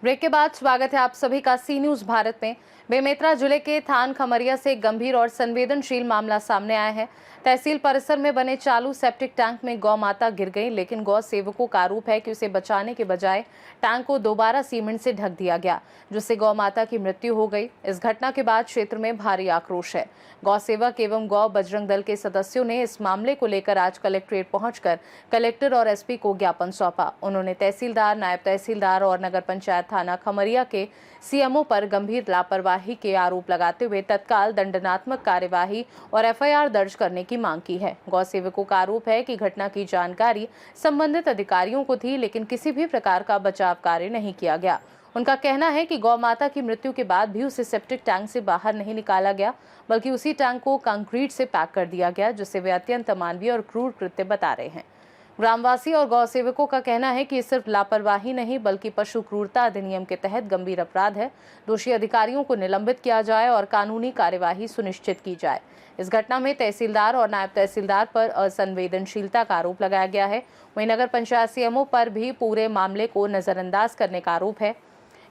Break के बाद स्वागत है आप सभी का सी न्यूज भारत में। बेमेतरा जिले के थान खमरिया से एक गंभीर और संवेदनशील मामला सामने आया है। तहसील परिसर में बने चालू सेप्टिक टैंक में गौ माता गिर गई, लेकिन गौ सेवकों का आरोप है कि उसे बचाने के बजाय टैंक को दोबारा सीमेंट से ढक दिया गया, जिससे गौ माता की मृत्यु हो गई। इस घटना के बाद क्षेत्र में भारी आक्रोश है। गौ सेवक एवं गौ बजरंग दल के सदस्यों ने इस मामले को लेकर आज कलेक्ट्रेट पहुंचकर कलेक्टर और एसपी को ज्ञापन सौंपा। उन्होंने तहसीलदार, नायब तहसीलदार और नगर पंचायत थाना खमरिया के सीएमओ पर गंभीर लापरवाही के आरोप लगाते हुए तत्काल दंडात्मक कार्यवाही और एफआईआर दर्ज करने की मांग की है। गौ सेवकों का आरोप है कि घटना की जानकारी संबंधित अधिकारियों को थी, लेकिन किसी भी प्रकार का बचाव कार्य नहीं किया गया। उनका कहना है कि गौ माता की मृत्यु के बाद भी उसे सेप्टिक टैंक से बाहर नहीं निकाला गया, बल्कि उसी टैंक को कंक्रीट से पैक कर दिया गया, जिसे वे अत्यंत अमानवीय और क्रूर कृत्य बता रहे हैं। ग्रामवासी और गौ सेवकों का कहना है कि ये सिर्फ लापरवाही नहीं बल्कि पशु क्रूरता अधिनियम के तहत गंभीर अपराध है। दोषी अधिकारियों को निलंबित किया जाए और कानूनी कार्यवाही सुनिश्चित की जाए। इस घटना में तहसीलदार और नायब तहसीलदार पर असंवेदनशीलता का आरोप लगाया गया है। वहीं नगर पंचायत सीएमओ पर भी पूरे मामले को नजरअंदाज करने का आरोप है।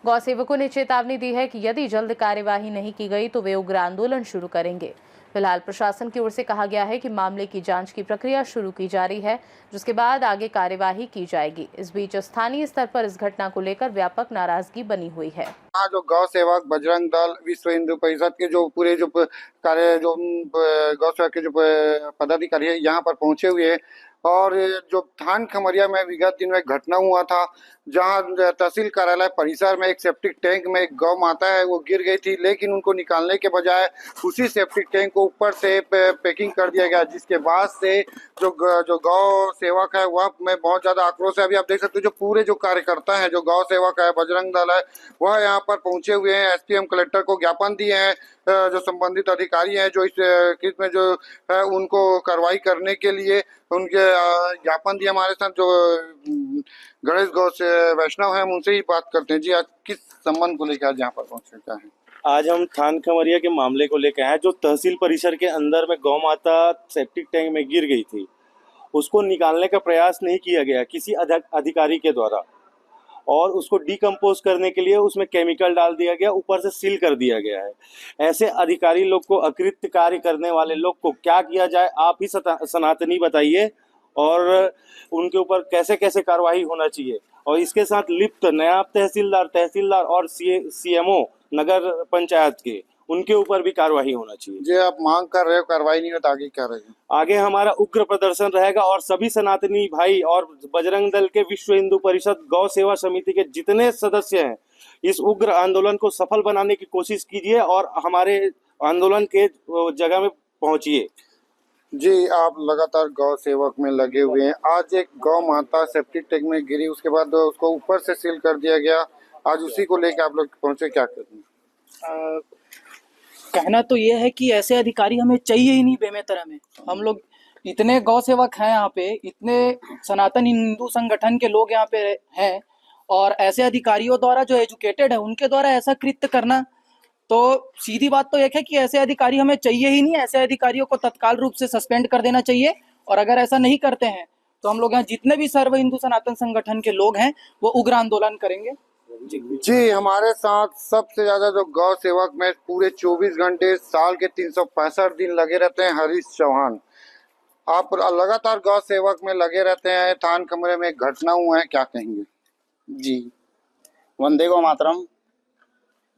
गौ सेवकों ने चेतावनी दी है कि यदि जल्द कार्यवाही नहीं की गई तो वे उग्र आंदोलन शुरू करेंगे। फिलहाल प्रशासन की ओर से कहा गया है कि मामले की जांच की प्रक्रिया शुरू की जा रही है, जिसके बाद आगे कार्यवाही की जाएगी। इस बीच स्थानीय स्तर पर इस घटना को लेकर व्यापक नाराजगी बनी हुई है। जो गौ सेवक, बजरंग दल, विश्व हिंदू परिषद के जो पूरे जो कार्य जो गौ सेवक के जो पदाधिकारी है यहाँ पर पहुंचे हुए हैं। और जो थान खमरिया में विगत दिन में घटना हुआ था, जहां तहसील कार्यालय परिसर में एक सेप्टिक टैंक में एक गौ माता है वो गिर गई थी, लेकिन उनको निकालने के बजाय उसी सेप्टिक टैंक को ऊपर से पैकिंग कर दिया गया, जिसके बाद से जो गौ सेवक है वह में बहुत ज्यादा आक्रोश है। अभी आप देख सकते हो जो पूरे जो कार्यकर्ता है, जो गौ सेवक है, बजरंग दल है, वह यहाँ पर पहुंचे हुए हैं। एसपीएम कलेक्टर को ज्ञापन दिए हैं। जो संबंधित अधिकारी हैं जो इस केस में जो है उनको कार्रवाई करने के लिए उनके ज्ञापन दिए। हमारे साथ जो गणेश गौ से वैष्णव हैं, उनसे ही बात करते हैं। जी, आज किस संबंध को लेकर आज यहाँ पर पहुंचे, क्या है? आज हम थान खमरिया के मामले को लेकर आए, जो तहसील परिसर के अंदर में गौ माता सेप्टिक टैंक में गिर गई थी। उसको निकालने का प्रयास नहीं किया गया किसी अधिकारी के द्वारा, और उसको डिकम्पोज करने के लिए उसमें केमिकल डाल दिया गया, ऊपर से सील कर दिया गया है। ऐसे अधिकारी लोग को, अकृत्य कार्य करने वाले लोग को क्या किया जाए, आप ही सनातनी बताइए, और उनके ऊपर कैसे कैसे कार्रवाई होना चाहिए। और इसके साथ लिप्त नायब तहसीलदार और सीएमओ नगर पंचायत के, उनके ऊपर भी कार्रवाई होना चाहिए। जी, आप मांग कर रहे हो, कार्रवाई नहीं हो तो आगे क्या रहेगा? आगे हमारा उग्र प्रदर्शन रहेगा और सभी सनातनी भाई और बजरंग दल के, विश्व हिंदू परिषद, गौ सेवा समिति के जितने सदस्य हैं, इस उग्र आंदोलन को सफल बनाने की कोशिश कीजिए और हमारे आंदोलन के जगह में पहुंचिए। जी, आप लगातार गौ सेवक में लगे हुए हैं। आज एक गौ माता सेप्टिक टैंक में गिरी, उसके बाद उसको ऊपर से सील कर दिया गया। आज उसी को लेकर आप लोग पहुंचे, क्या करें? कहना तो ये है कि ऐसे अधिकारी हमें चाहिए ही नहीं बेमेतरा में। हम लोग इतने गौ सेवक हैं यहाँ पे, इतने सनातन हिंदू संगठन के लोग यहाँ पे हैं, और ऐसे अधिकारियों द्वारा जो एजुकेटेड है उनके द्वारा ऐसा कृत्य करना, तो सीधी बात तो एक है कि ऐसे अधिकारी हमें चाहिए ही नहीं। ऐसे अधिकारियों को तत्काल रूप से सस्पेंड कर देना चाहिए, और अगर ऐसा नहीं करते हैं तो हम लोग यहाँ जितने भी सर्व हिंदू सनातन संगठन के लोग हैं वो उग्र आंदोलन करेंगे। जी, हमारे साथ सबसे ज्यादा जो गौ सेवक में पूरे 24 घंटे साल के 365 दिन लगे रहते हैं, हरीश चौहान। आप लगातार गौ सेवक में लगे रहते हैं। थान कमरे में एक घटना हुआ है, क्या कहेंगे? जी, वंदे गौ मातरम।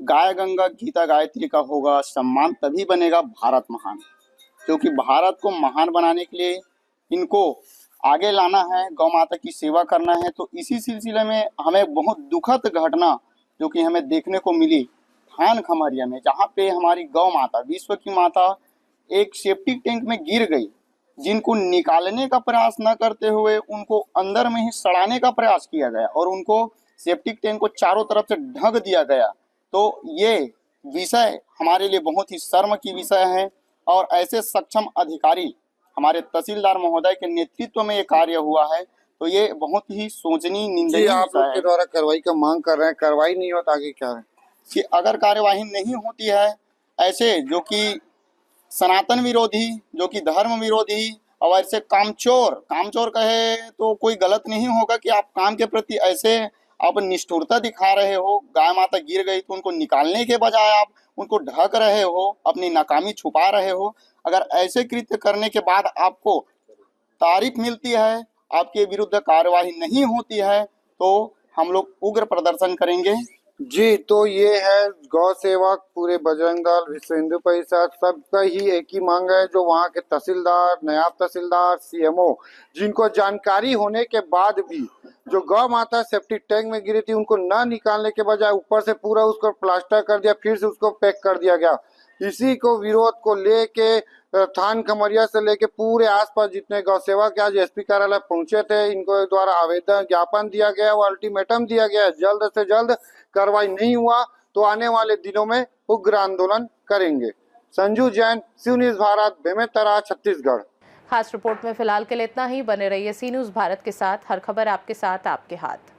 गाय गंगा गीता गायत्री का होगा सम्मान तभी बनेगा भारत महान, क्योंकि भारत को महान बनाने के लिए इनको आगे लाना है, गौ माता की सेवा करना है। तो इसी सिलसिले में हमें बहुत दुखद घटना जो कि हमें देखने को मिली थान खमरिया में, जहाँ पे हमारी गौ माता, विश्व की माता, एक सेप्टिक टैंक में गिर गई, जिनको निकालने का प्रयास न करते हुए उनको अंदर में ही सड़ाने का प्रयास किया गया और उनको सेप्टिक टैंक को चारों तरफ से ढक दिया गया। तो ये विषय हमारे लिए बहुत ही शर्म की विषय है, और ऐसे सक्षम अधिकारी हमारे तहसीलदार महोदय के नेतृत्व में ये कार्य हुआ है, तो ये बहुत ही सोचनीय, निंदनीय आप लोग के द्वारा कार्रवाई का मांग कर रहे हैं, कार्रवाई नहीं होता आगे क्या है? कि अगर कार्यवाही नहीं होती है, ऐसे जो कि सनातन विरोधी, जो कि धर्म विरोधी, और ऐसे कामचोर कहे तो कोई गलत नहीं होगा कि आप काम के प्रति ऐसे आप निष्ठुरता दिखा रहे हो। गाय माता गिर गई तो उनको निकालने के बजाय आप उनको ढक रहे हो, अपनी नाकामी छुपा रहे हो। अगर ऐसे कृत्य करने के बाद आपको तारीफ मिलती है, आपके विरुद्ध कार्यवाही नहीं होती है, तो हम लोग उग्र प्रदर्शन करेंगे। जी, तो ये है गौ सेवक, पूरे बजरंग दल, विश्व हिंदू परिषद, सबका ही एक ही मांग है, जो वहाँ के तहसीलदार, नायब तहसीलदार, सीएमओ, जिनको जानकारी होने के बाद भी जो गौ माता सेप्टिक टैंक में गिरी थी उनको ना निकालने के बजाय ऊपर से पूरा उसको प्लास्टर कर दिया, फिर से उसको पैक कर दिया गया। इसी को विरोध को लेके थान खमरिया से लेके पूरे आसपास जितने गौ सेवक आज एसपी कार्यालय पहुंचे थे, इनको द्वारा आवेदन ज्ञापन दिया गया और अल्टीमेटम दिया गया है, जल्द से जल्द कार्रवाई नहीं हुआ तो आने वाले दिनों में उग्र आंदोलन करेंगे। संजू जैन, सी न्यूज़ भारत, बेमेतरा, छत्तीसगढ़। खास रिपोर्ट में फिलहाल के लिए इतना ही। बने रहिए सी न्यूज़ भारत के साथ। हर खबर आपके साथ, आपके हाथ।